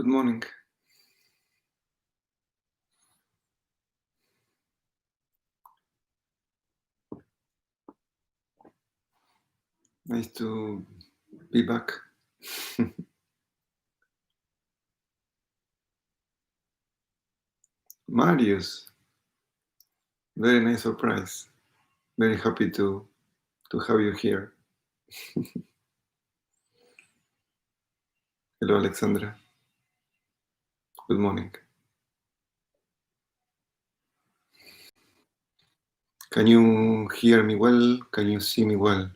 Good morning. Nice to be back. Marius, very nice surprise. Very happy to have you here. Hello, Alexandra. Good morning. Can you hear me well? Can you see me well?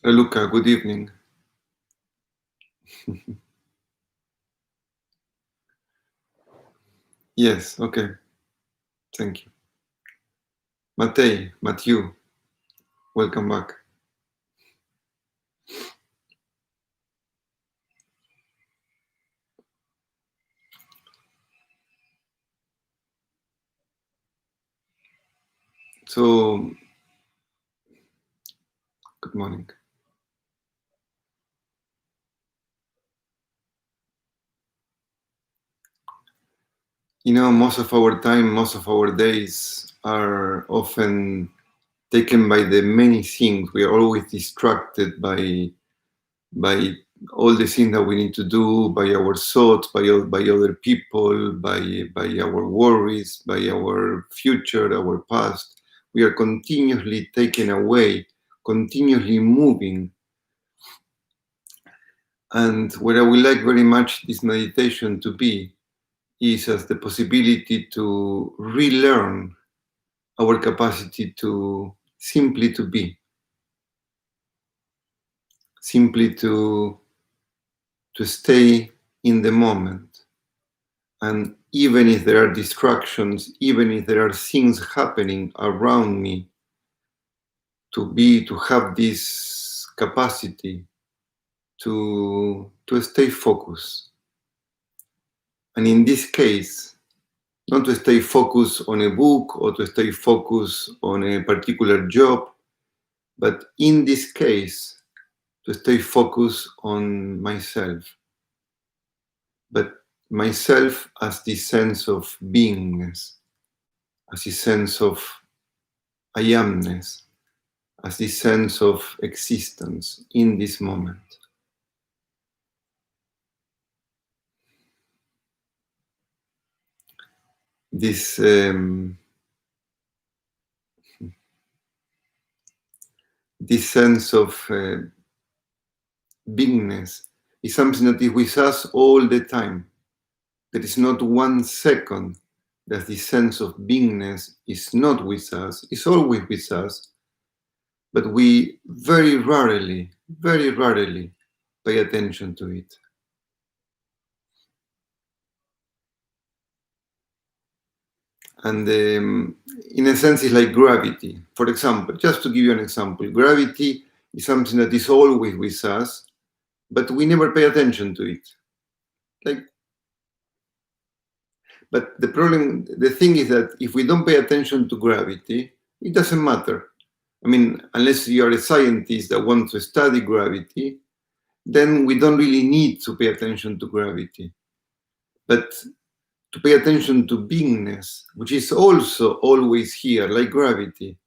Luca, good evening. Yes, okay. Thank you. Matthew, welcome back. So, good morning. You know, most of our time, most of our days are often taken by the many things. We are always distracted by all the things that we need to do, by our thoughts, by other people, by our worries, by our future, our past. We are continuously taken away, continuously moving. And what I would like very much this meditation to be is as the possibility to relearn our capacity to simply to be, simply to stay in the moment. And even if there are distractions, even if there are things happening around me, to have this capacity to stay focused. And in this case, not to stay focused on a book or to stay focused on a particular job, but in this case, to stay focused on myself. But myself as this sense of beingness, as this sense of I amness, as this sense of existence in this moment. This this sense of beingness is something that is with us all the time. There is not 1 second that this sense of beingness is not with us, it's always with us, but we very rarely pay attention to it. And in a sense, it's like gravity. For example, just to give you an example, gravity is something that is always with us, but we never pay attention to it. But the thing is that if we don't pay attention to gravity, it doesn't matter. I mean, unless you are a scientist that wants to study gravity, then we don't really need to pay attention to gravity. But to pay attention to beingness, which is also always here, like gravity.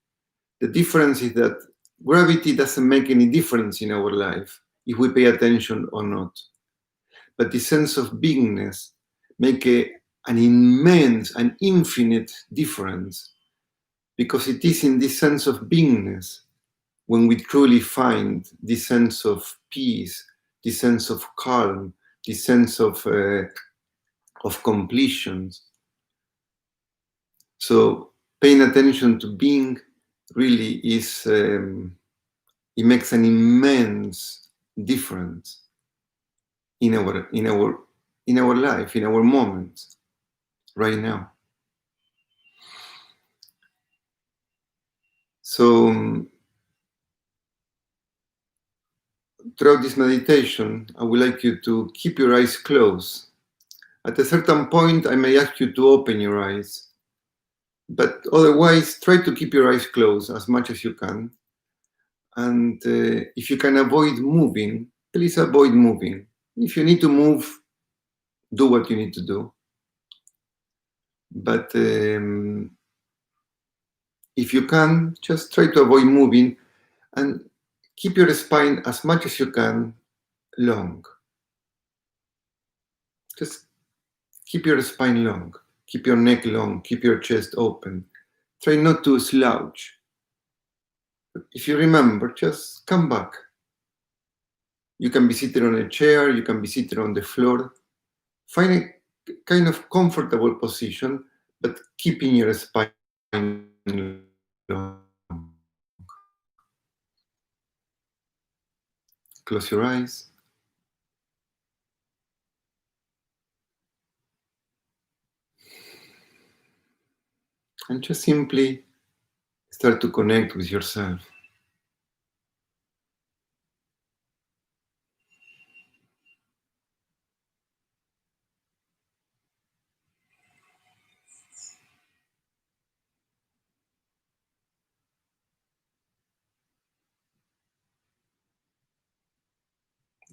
The difference is that gravity doesn't make any difference in our life if we pay attention or not. But the sense of beingness make an immense, an infinite difference, because it is in this sense of beingness when we truly find this sense of peace, this sense of calm, this sense of completion. So paying attention to being really is, it makes an immense difference in our life, in our moments, right now. So throughout this meditation, I would like you to keep your eyes closed. At a certain point, I may ask you to open your eyes, but otherwise, try to keep your eyes closed as much as you can. And if you can avoid moving, please avoid moving. If you need to move, do what you need to do. But if you can, just try to avoid moving and keep your spine as much as you can long. Just keep your spine long, keep your neck long, keep your chest open. Try not to slouch. If you remember, just come back. You can be seated on a chair, you can be seated on the floor. Find a kind of comfortable position, but keeping your spine long. Close your eyes. And just simply start to connect with yourself.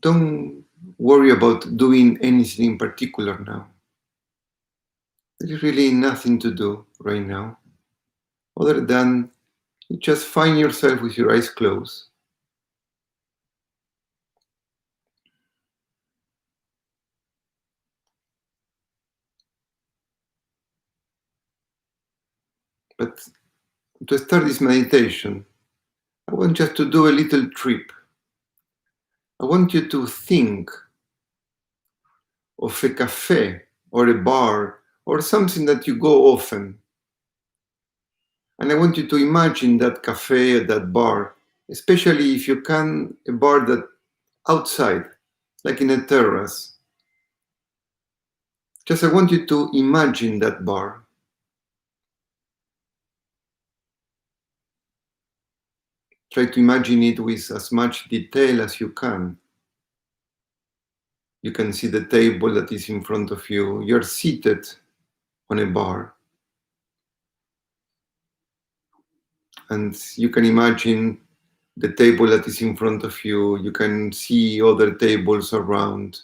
Don't worry about doing anything in particular now. There is really nothing to do right now, other than you just find yourself with your eyes closed. But to start this meditation, I want just to do a little trip. I want you to think of a cafe or a bar or something that you go often. And I want you to imagine that cafe or that bar, especially if you can, a bar that outside, like in a terrace. Just I want you to imagine that bar. Try to imagine it with as much detail as you can. You can see the table that is in front of you. You're seated on a bar. And you can imagine the table that is in front of you. You can see other tables around.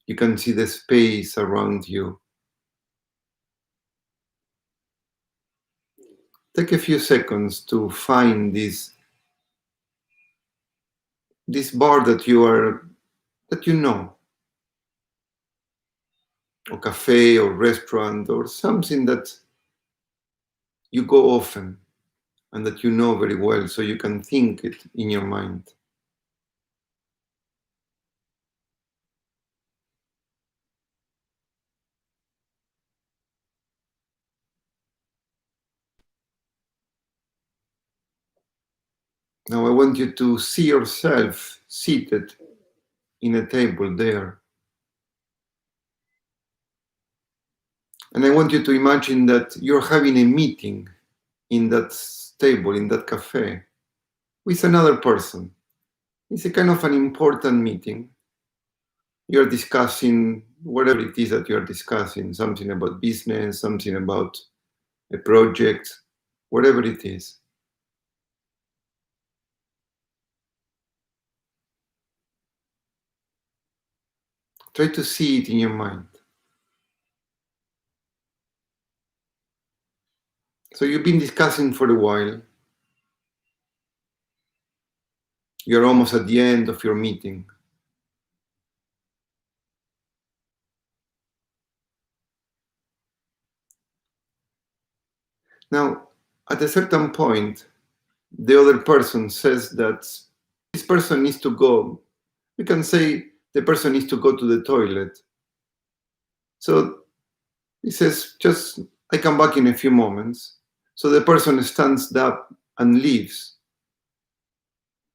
You can see the space around you. Take a few seconds to find this bar that you know, or cafe or restaurant or something that you go often and that you know very well, so you can think it in your mind. Now I want you to see yourself seated in a table there. And I want you to imagine that you're having a meeting in that table, in that cafe, with another person. It's a kind of an important meeting. You're discussing whatever it is that you're discussing, something about business, something about a project, whatever it is. Try to see it in your mind. So you've been discussing for a while. You're almost at the end of your meeting. Now, at a certain point, the other person says that this person needs to go. We can say the person needs to go to the toilet. So he says, just, I come back in a few moments. So the person stands up and leaves.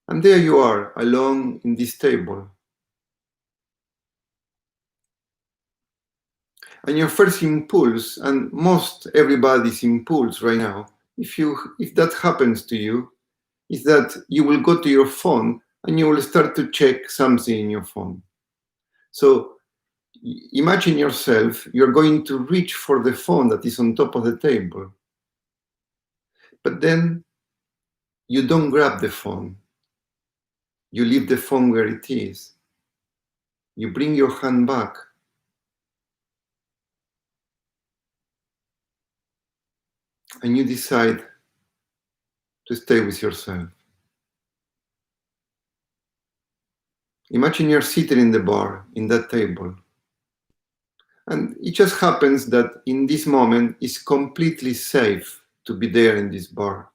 And there you are, alone in this table. And your first impulse, and most everybody's impulse right now, if that happens to you, is that you will go to your phone and you will start to check something in your phone. So imagine yourself, you're going to reach for the phone that is on top of the table. But then you don't grab the phone. You leave the phone where it is. You bring your hand back. And you decide to stay with yourself. Imagine you're sitting in the bar, in that table. And it just happens that in this moment, it's completely safe to be there in this bar.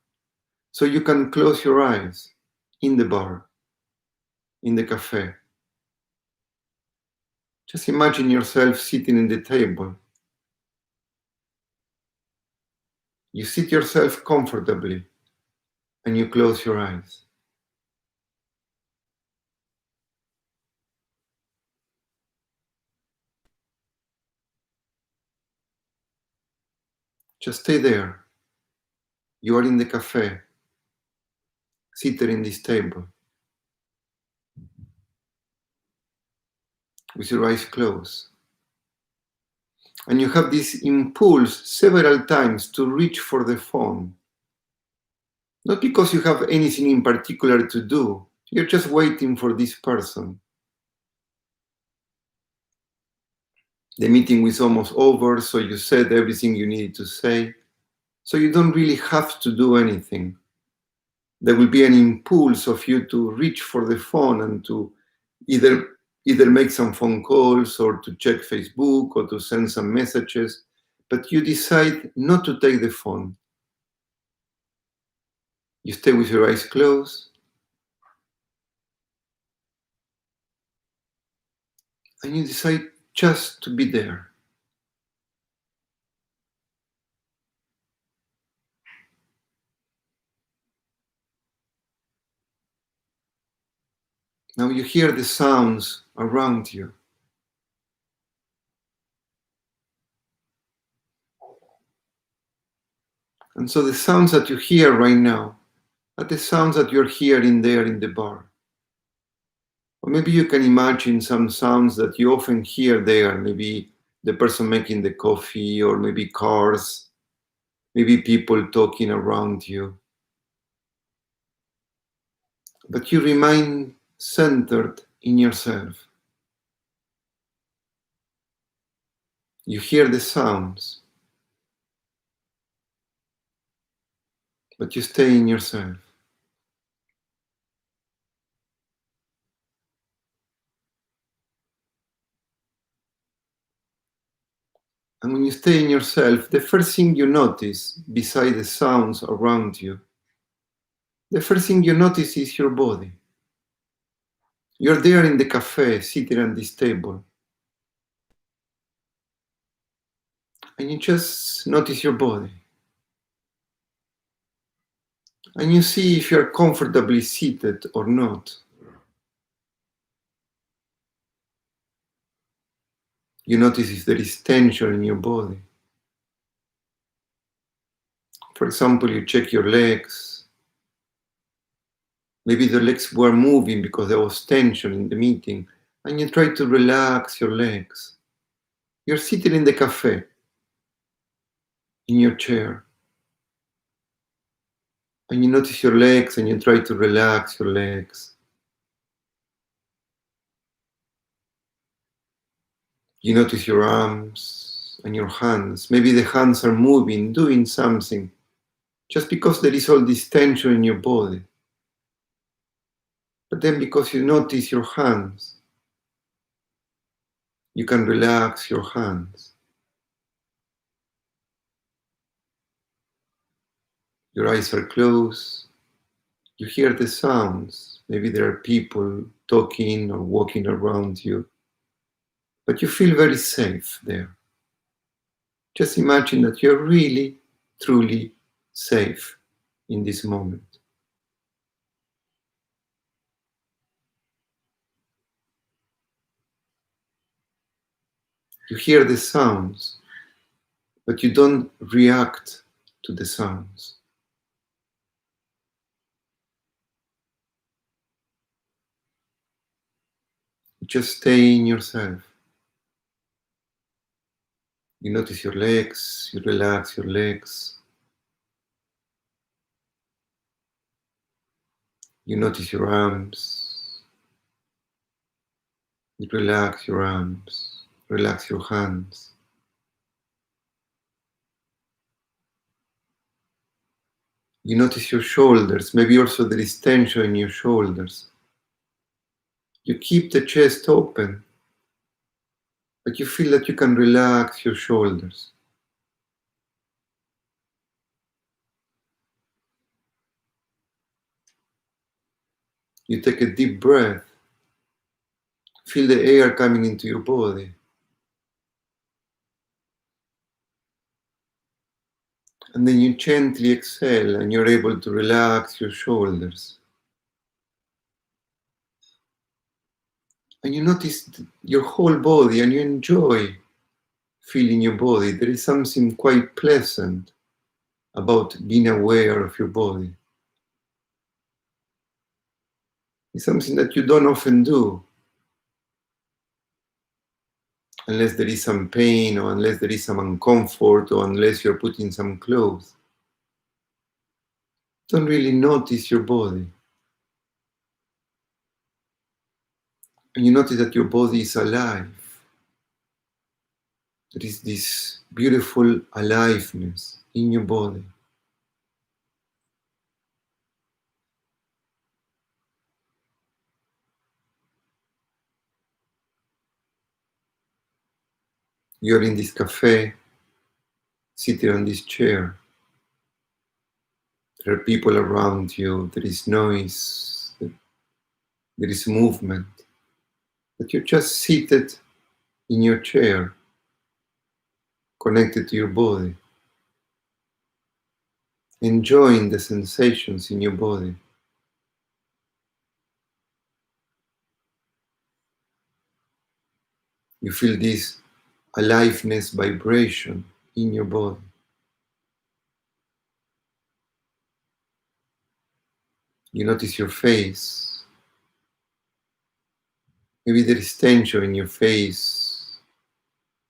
So you can close your eyes in the bar, in the cafe. Just imagine yourself sitting in the table. You sit yourself comfortably and you close your eyes. Just stay there. You are in the cafe, seated in this table, with your eyes closed. And you have this impulse several times to reach for the phone. Not because you have anything in particular to do, you're just waiting for this person. The meeting was almost over, so you said everything you needed to say. So you don't really have to do anything. There will be an impulse of you to reach for the phone and to either make some phone calls or to check Facebook or to send some messages, but you decide not to take the phone. You stay with your eyes closed, and you decide just to be there. Now you hear the sounds around you. And so the sounds that you hear right now are the sounds that you're hearing there in the bar. Or maybe you can imagine some sounds that you often hear there, maybe the person making the coffee, or maybe cars, maybe people talking around you. But you remain centered in yourself. You hear the sounds, but you stay in yourself. And when you stay in yourself, the first thing you notice, beside the sounds around you, the first thing you notice is your body. You're there in the cafe, sitting at this table. And you just notice your body. And you see if you're comfortably seated or not. You notice if there is tension in your body. For example, you check your legs. Maybe the legs were moving because there was tension in the meeting, and you try to relax your legs. You're sitting in the cafe, in your chair, and you notice your legs and you try to relax your legs. You notice your arms and your hands. Maybe the hands are moving, doing something, just because there is all this tension in your body. But then because you notice your hands, you can relax your hands. Your eyes are closed. You hear the sounds. Maybe there are people talking or walking around you. But you feel very safe there. Just imagine that you're really, truly safe in this moment. You hear the sounds, but you don't react to the sounds. Just stay in yourself. You notice your legs, you relax your legs. You notice your arms. You relax your arms. Relax your hands. You notice your shoulders. Maybe also there is tension in your shoulders. You keep the chest open, but you feel that you can relax your shoulders. You take a deep breath. Feel the air coming into your body. And then you gently exhale and you're able to relax your shoulders. And you notice your whole body and you enjoy feeling your body. There is something quite pleasant about being aware of your body. It's something that you don't often do unless there is some pain or unless there is some uncomfort or unless you're putting some clothes. Don't really notice your body. And you notice that your body is alive. There is this beautiful aliveness in your body. You're in this cafe, sitting on this chair. There are people around you, there is noise, there is movement. But you're just seated in your chair, connected to your body, enjoying the sensations in your body. You feel this aliveness vibration in your body. You notice your face. Maybe there is tension in your face,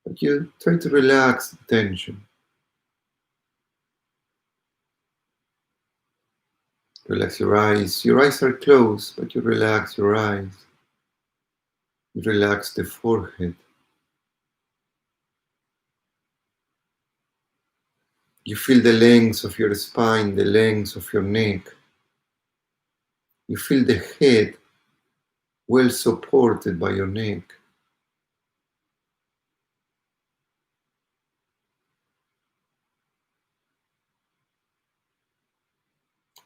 but you try to relax the tension. Relax your eyes. Your eyes are closed, but you relax your eyes. You relax the forehead. You feel the length of your spine, the length of your neck. You feel the head well supported by your neck.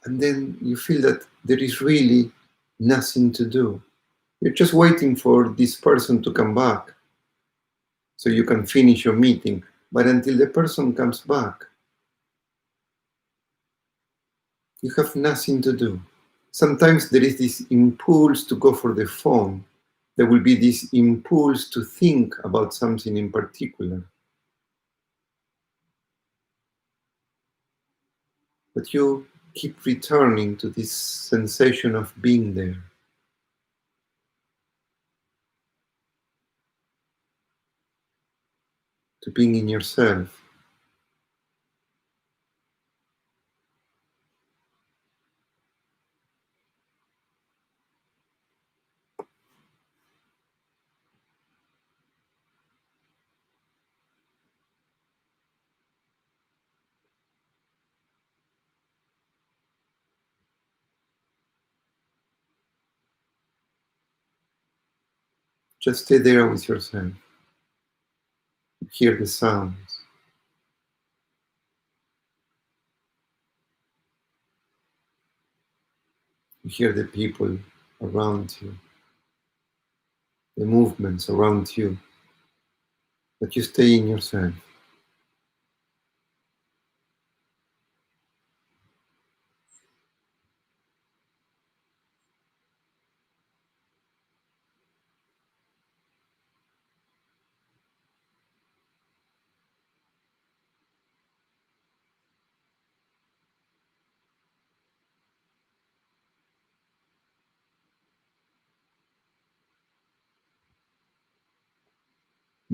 And then you feel that there is really nothing to do. You're just waiting for this person to come back so you can finish your meeting. But until the person comes back, you have nothing to do. Sometimes there is this impulse to go for the phone. There will be this impulse to think about something in particular. But you keep returning to this sensation of being there. To being in yourself. Just stay there with yourself. Hear the sounds. You hear the people around you, the movements around you, but you stay in yourself.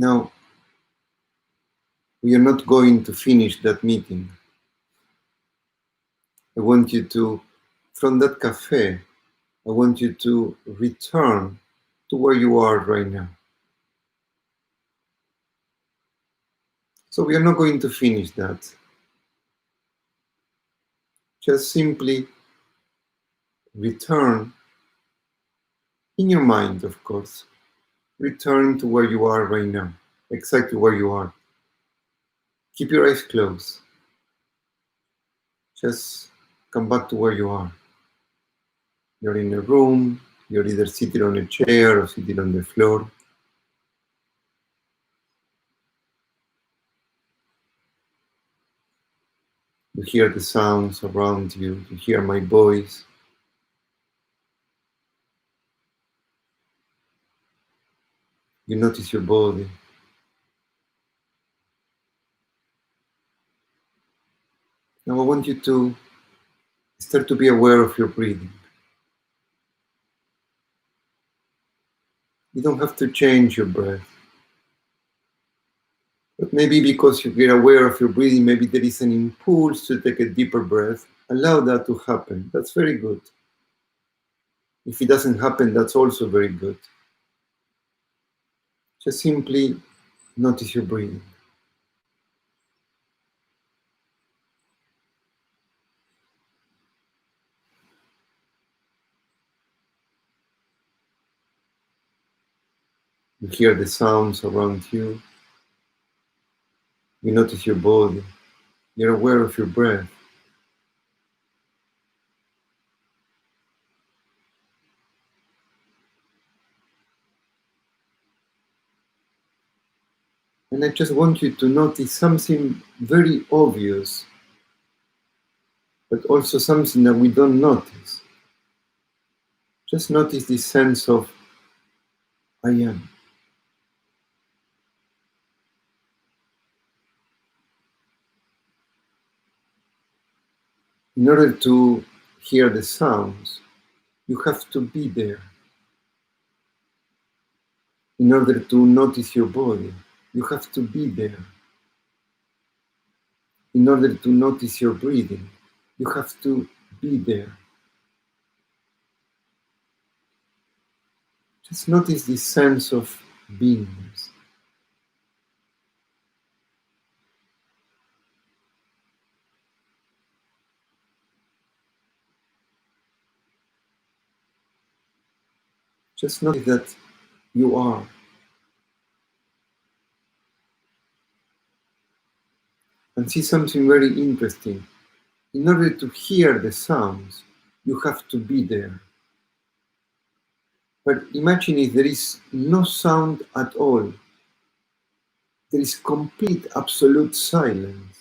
Now, we are not going to finish that meeting. I want you to, from that cafe, I want you to return to where you are right now. So we are not going to finish that. Just simply return in your mind, of course. Return to where you are right now, exactly where you are. Keep your eyes closed. Just come back to where you are. You're in a room, you're either sitting on a chair or sitting on the floor. You hear the sounds around you, you hear my voice. You notice your body. Now I want you to start to be aware of your breathing. You don't have to change your breath. But maybe because you get aware of your breathing, maybe there is an impulse to take a deeper breath. Allow that to happen. That's very good. If it doesn't happen, that's also very good. Just simply notice your breathing. You hear the sounds around you. You notice your body. You're aware of your breath. And I just want you to notice something very obvious, but also something that we don't notice. Just notice this sense of I am. In order to hear the sounds, you have to be there. In order to notice your body, you have to be there. In order to notice your breathing, you have to be there. Just notice this sense of beingness. Just notice that you are. And see something very interesting. In order to hear the sounds, you have to be there. But imagine if there is no sound at all. There is complete, absolute silence.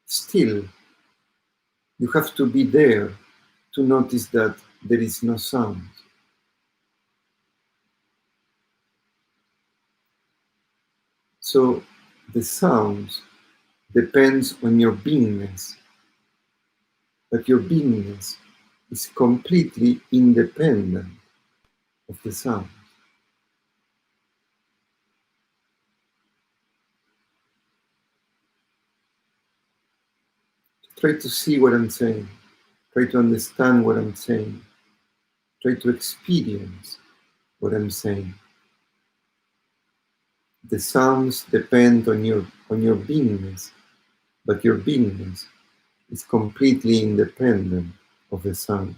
Still, you have to be there to notice that there is no sound. So the sounds depends on your beingness, but your beingness is completely independent of the sound. Try to see what I'm saying. Try to understand what I'm saying. Try to experience what I'm saying. The sounds depend on your beingness, but your beingness is completely independent of the sounds.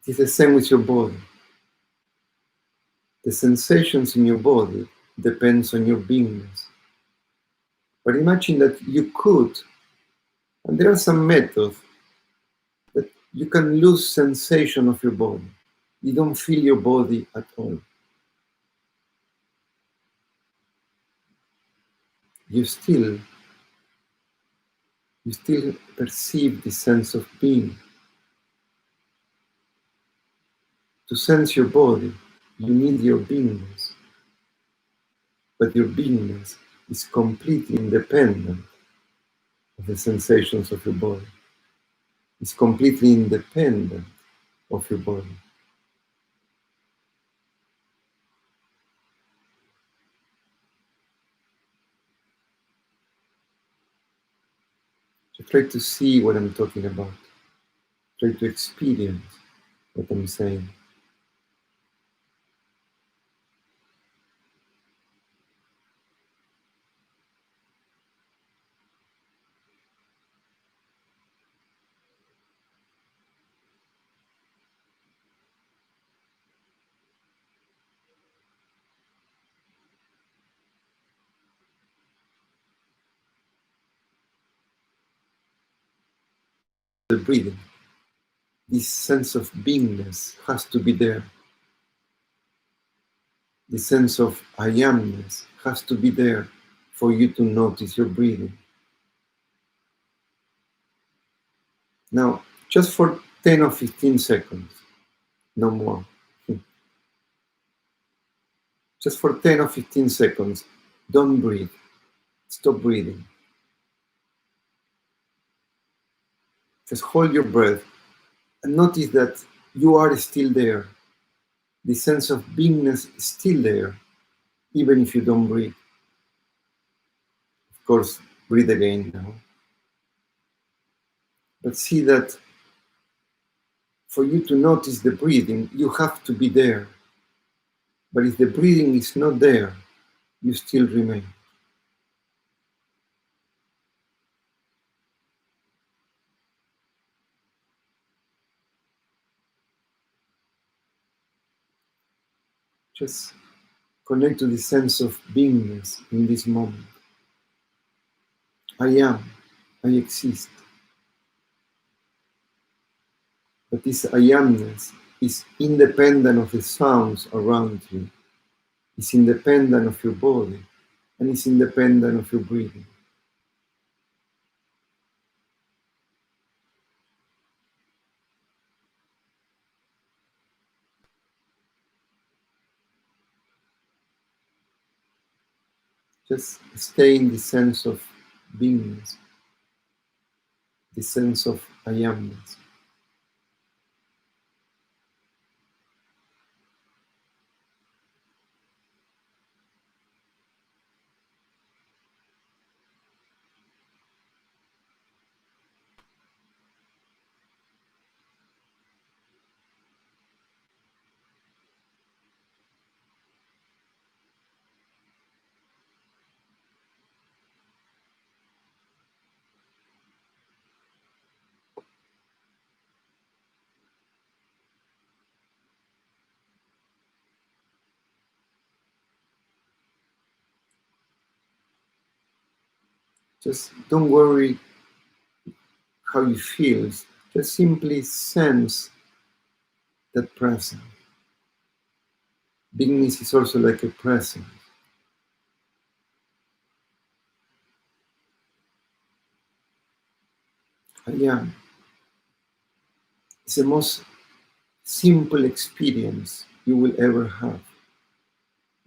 It's the same with your body. The sensations in your body depends on your beingness. But imagine that you could, and there are some methods that you can lose sensation of your body. You don't feel your body at all. You still perceive the sense of being. To sense your body, you need your beingness. But your beingness is completely independent of the sensations of your body. It's completely independent of your body. So try to see what I'm talking about. Try to experience what I'm saying. The breathing, this sense of beingness has to be there. The sense of I amness has to be there for you to notice your breathing. Now, just for 10 or 15 seconds, no more. Just for 10 or 15 seconds, don't breathe. Stop breathing. Just hold your breath and notice that you are still there. The sense of beingness is still there, even if you don't breathe. Of course, breathe again now. But see that for you to notice the breathing, you have to be there. But if the breathing is not there, you still remain. Just connect to the sense of beingness in this moment. I am, I exist. But this I amness is independent of the sounds around you. It's independent of your body, and it's independent of your breathing. Just stay in the sense of beingness, the sense of I amness. Just don't worry how you feel. Just simply sense that presence. Beingness is also like a presence. I am. It's the most simple experience you will ever have.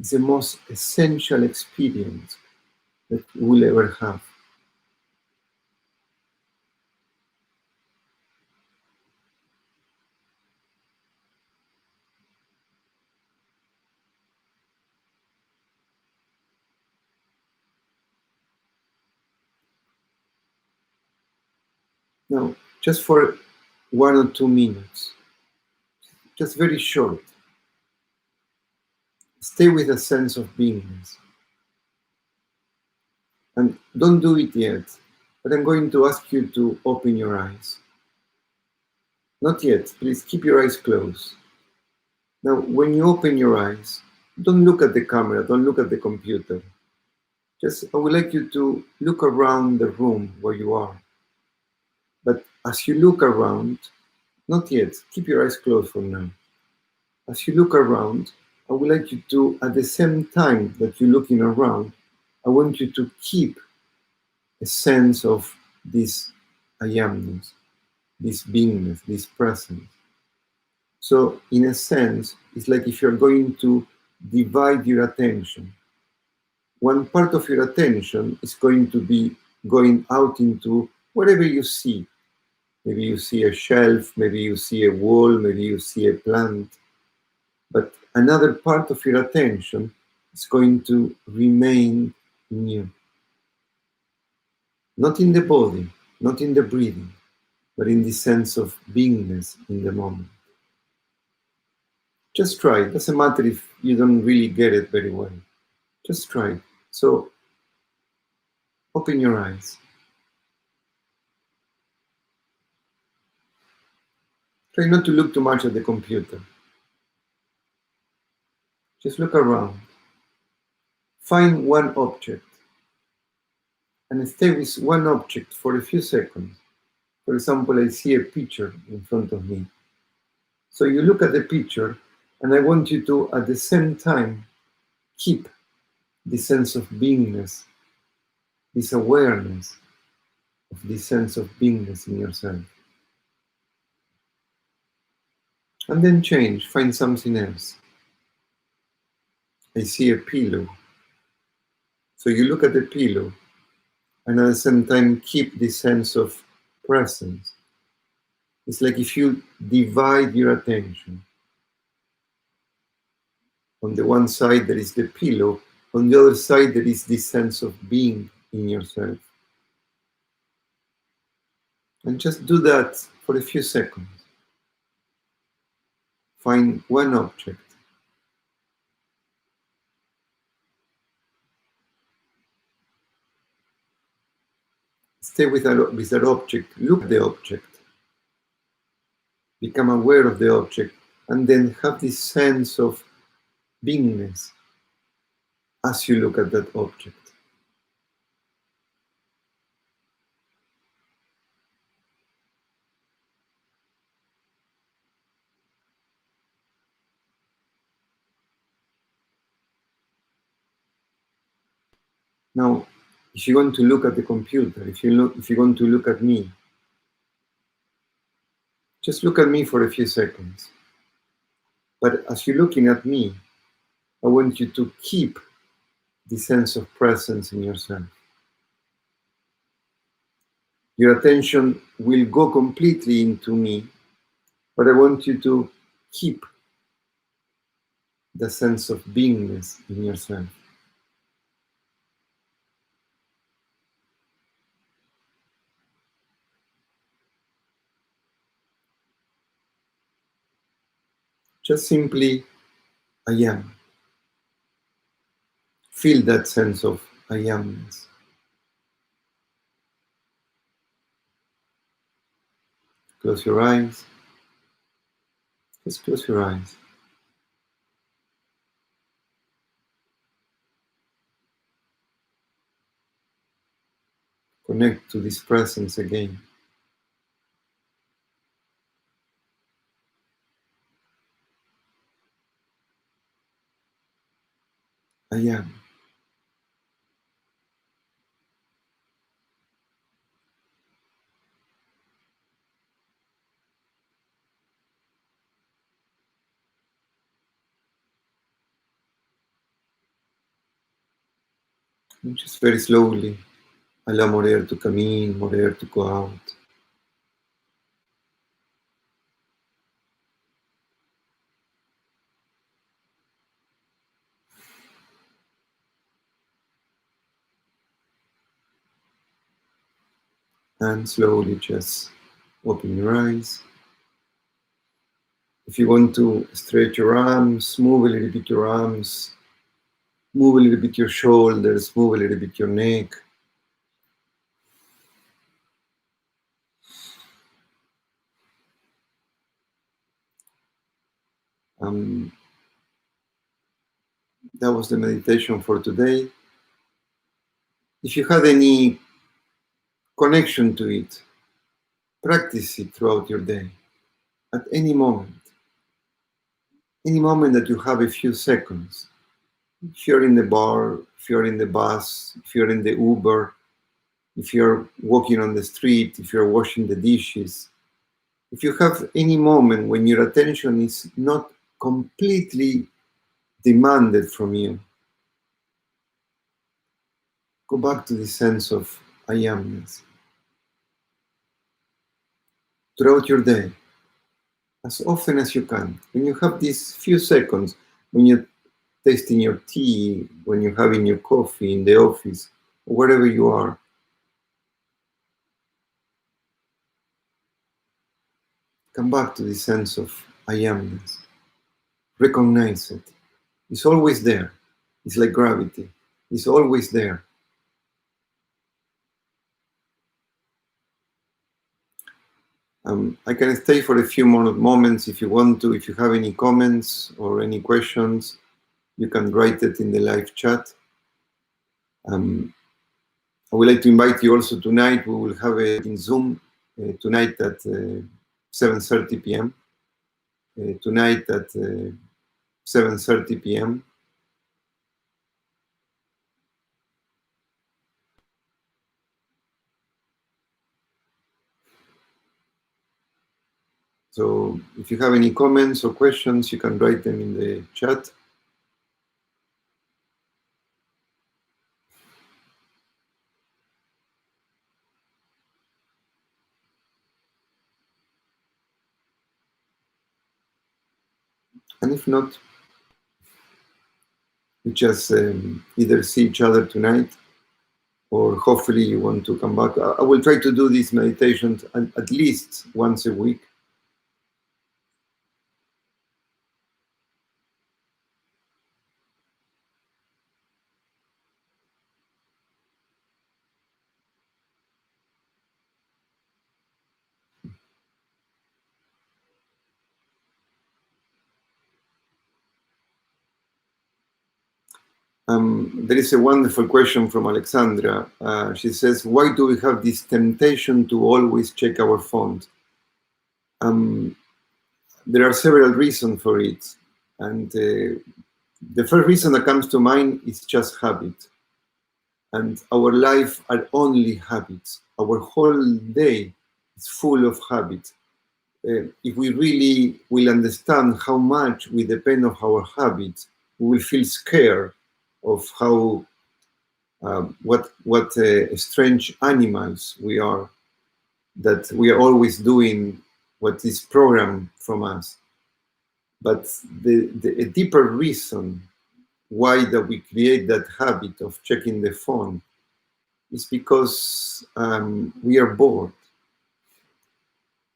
It's the most essential experience that you will ever have. Now, just for 1 or 2 minutes, just very short, stay with a sense of beingness. And don't do it yet, but I'm going to ask you to open your eyes. Not yet, please keep your eyes closed. Now, when you open your eyes, don't look at the camera, don't look at the computer. Just, I would like you to look around the room where you are. But as you look around, not yet, keep your eyes closed for now. As you look around, I would like you to, at the same time that you're looking around, I want you to keep a sense of this I amness, this beingness, this presence. So in a sense, it's like if you're going to divide your attention. One part of your attention is going to be going out into whatever you see. Maybe you see a shelf, maybe you see a wall, maybe you see a plant. But another part of your attention is going to remain in you. Not in the body, not in the breathing, but in the sense of beingness in the moment. Just try. It doesn't matter if you don't really get it very well. Just try. So open your eyes. Try not to look too much at the computer. Just look around. Find one object and stay with one object for a few seconds. For example, I see a picture in front of me. So you look at the picture, and I want you to, at the same time, keep the sense of beingness, this awareness of this sense of beingness in yourself. And then change, find something else. I see a pillow. So you look at the pillow, and at the same time keep this sense of presence. It's like if you divide your attention. On the one side there is the pillow, on the other side there is this sense of being in yourself. And just do that for a few seconds. Find one object. Stay with that object, look at the object. Become aware of the object, and then have this sense of beingness as you look at that object. Now, if you're going to look at the computer, if you're going to look at me, just look at me for a few seconds. But as you're looking at me, I want you to keep the sense of presence in yourself. Your attention will go completely into me, but I want you to keep the sense of beingness in yourself. Just simply, I am. Feel that sense of I amness. Close your eyes. Just close your eyes. Connect to this presence again. I am. And just very slowly, allow more air to come in, more air to go out. And slowly just open your eyes. If you want to stretch your arms, move a little bit your arms, move a little bit your shoulders, move a little bit your neck. That was the meditation for today. If you had any connection to it, practice it throughout your day, at any moment that you have a few seconds. If you're in the bar, if you're in the bus, if you're in the Uber, if you're walking on the street, if you're washing the dishes, if you have any moment when your attention is not completely demanded from you, go back to the sense of I amness. Throughout your day, as often as you can, when you have these few seconds, when you're tasting your tea, when you're having your coffee in the office, or wherever you are, come back to the sense of I amness. Recognize it. It's always there. It's like gravity. It's always there. I can stay for a few more moments if you want to. If you have any comments or any questions, you can write it in the live chat. I would like to invite you also tonight. We will have it in Zoom tonight at 7:30 p.m. Tonight at 7:30 p.m. So if you have any comments or questions, you can write them in the chat. And if not, we just either see each other tonight, or hopefully you want to come back. I will try to do these meditations at least once a week. There is a wonderful question from Alexandra. She says, why do we have this temptation to always check our phones? There are several reasons for it. And the first reason that comes to mind is just habit. And our life are only habits. Our whole day is full of habits. If we really will understand how much we depend on our habits, we will feel scared of how what strange animals we are, that we are always doing what is programmed from us. But a deeper reason why that we create that habit of checking the phone is because we are bored,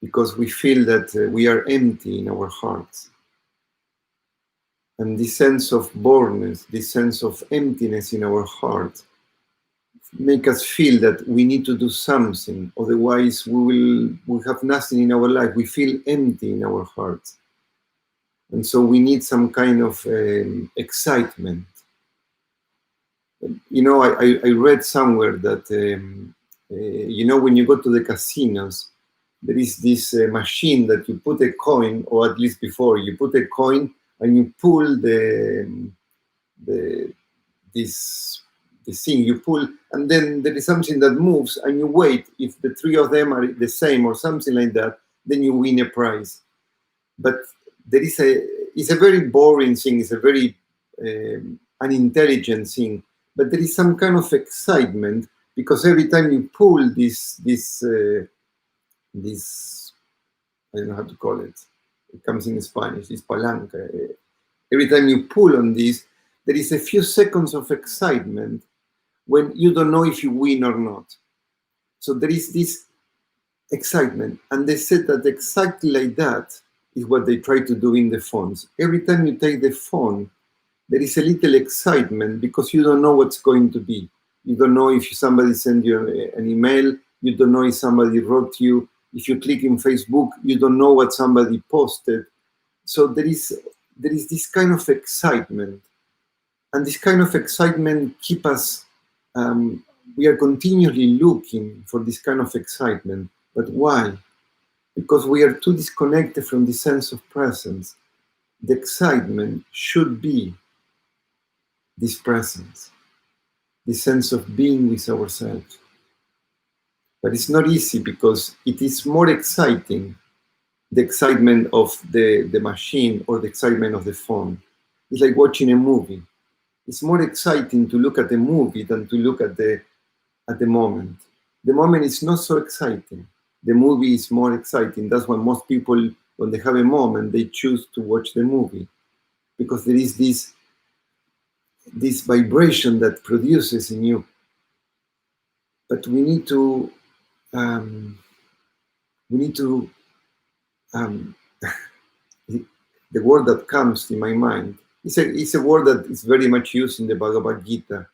because we feel that we are empty in our hearts. And this sense of boredness, this sense of emptiness in our heart, make us feel that we need to do something, otherwise we have nothing in our life. We feel empty in our hearts. And so we need some kind of excitement. You know, I read somewhere that, you know, when you go to the casinos, there is this machine that you put a coin, or at least before, you put a coin and you pull this thing, you pull, and then there is something that moves and you wait. If the three of them are the same or something like that, then you win a prize. But there is it's a very boring thing, it's a very unintelligent thing, but there is some kind of excitement, because every time you pull this I don't know how to call it, it comes in Spanish, this palanca. Every time you pull on this, there is a few seconds of excitement when you don't know if you win or not. So there is this excitement, and they said that exactly like that is what they try to do in the phones. Every time you take the phone, there is a little excitement, because you don't know what's going to be. You don't know if somebody sent you an email. You don't know if somebody wrote you. If you click in Facebook, you don't know what somebody posted. So there is this kind of excitement. And this kind of excitement keep us, we are continually looking for this kind of excitement. But why? Because we are too disconnected from the sense of presence. The excitement should be this presence, the sense of being with ourselves. But it's not easy, because it is more exciting the excitement of the machine or the excitement of the phone. It's like watching a movie. It's more exciting to look at the movie than to look at the moment. The moment is not so exciting. The movie is more exciting. That's why most people, when they have a moment, they choose to watch the movie, because there is this vibration that produces in you. But we need to um, um, the word that comes in my mind, it's a word that is very much used in the Bhagavad Gita.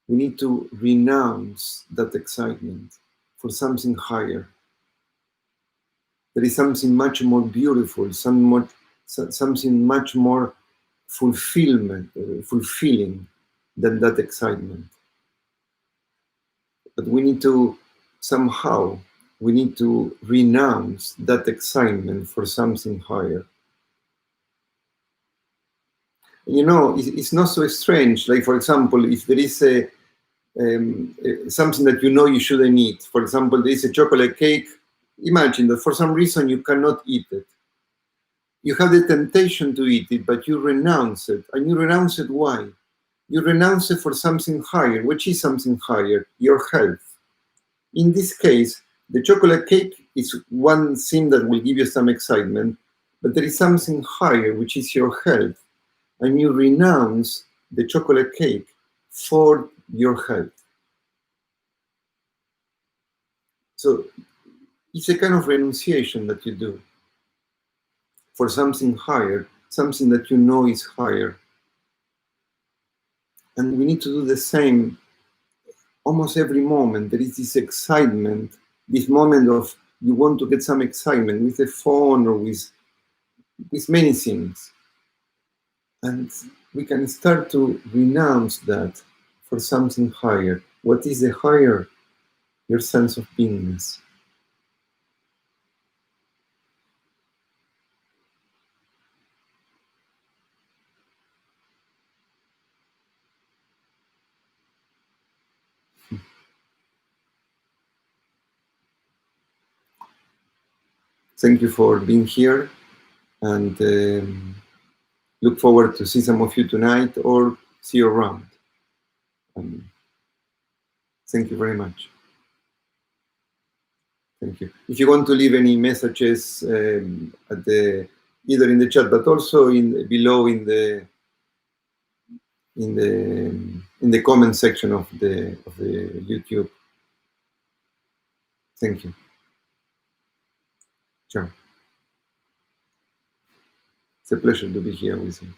We need to renounce that excitement for something higher. There is something much more beautiful, something much more fulfilling than that excitement. But we need to somehow, we need to renounce that excitement for something higher. You know, it's not so strange. Like, for example, if there is something that you know you shouldn't eat, for example, there is a chocolate cake, imagine that for some reason you cannot eat it. You have the temptation to eat it, but you renounce it. And you renounce it why? You renounce it for something higher. Which is something higher? Your health. In this case, the chocolate cake is one thing that will give you some excitement, but there is something higher, which is your health. And you renounce the chocolate cake for your health. So it's a kind of renunciation that you do for something higher, something that you know is higher. And we need to do the same almost every moment. There is this excitement, this moment of you want to get some excitement with the phone or with many things. And we can start to renounce that for something higher. What is the higher? Your sense of beingness. Thank you for being here, and look forward to see some of you tonight or see you around. Thank you very much. Thank you. If you want to leave any messages at the either in the chat, but also below in the comment section of the YouTube. Thank you. Ciao. It's a pleasure to be here with you.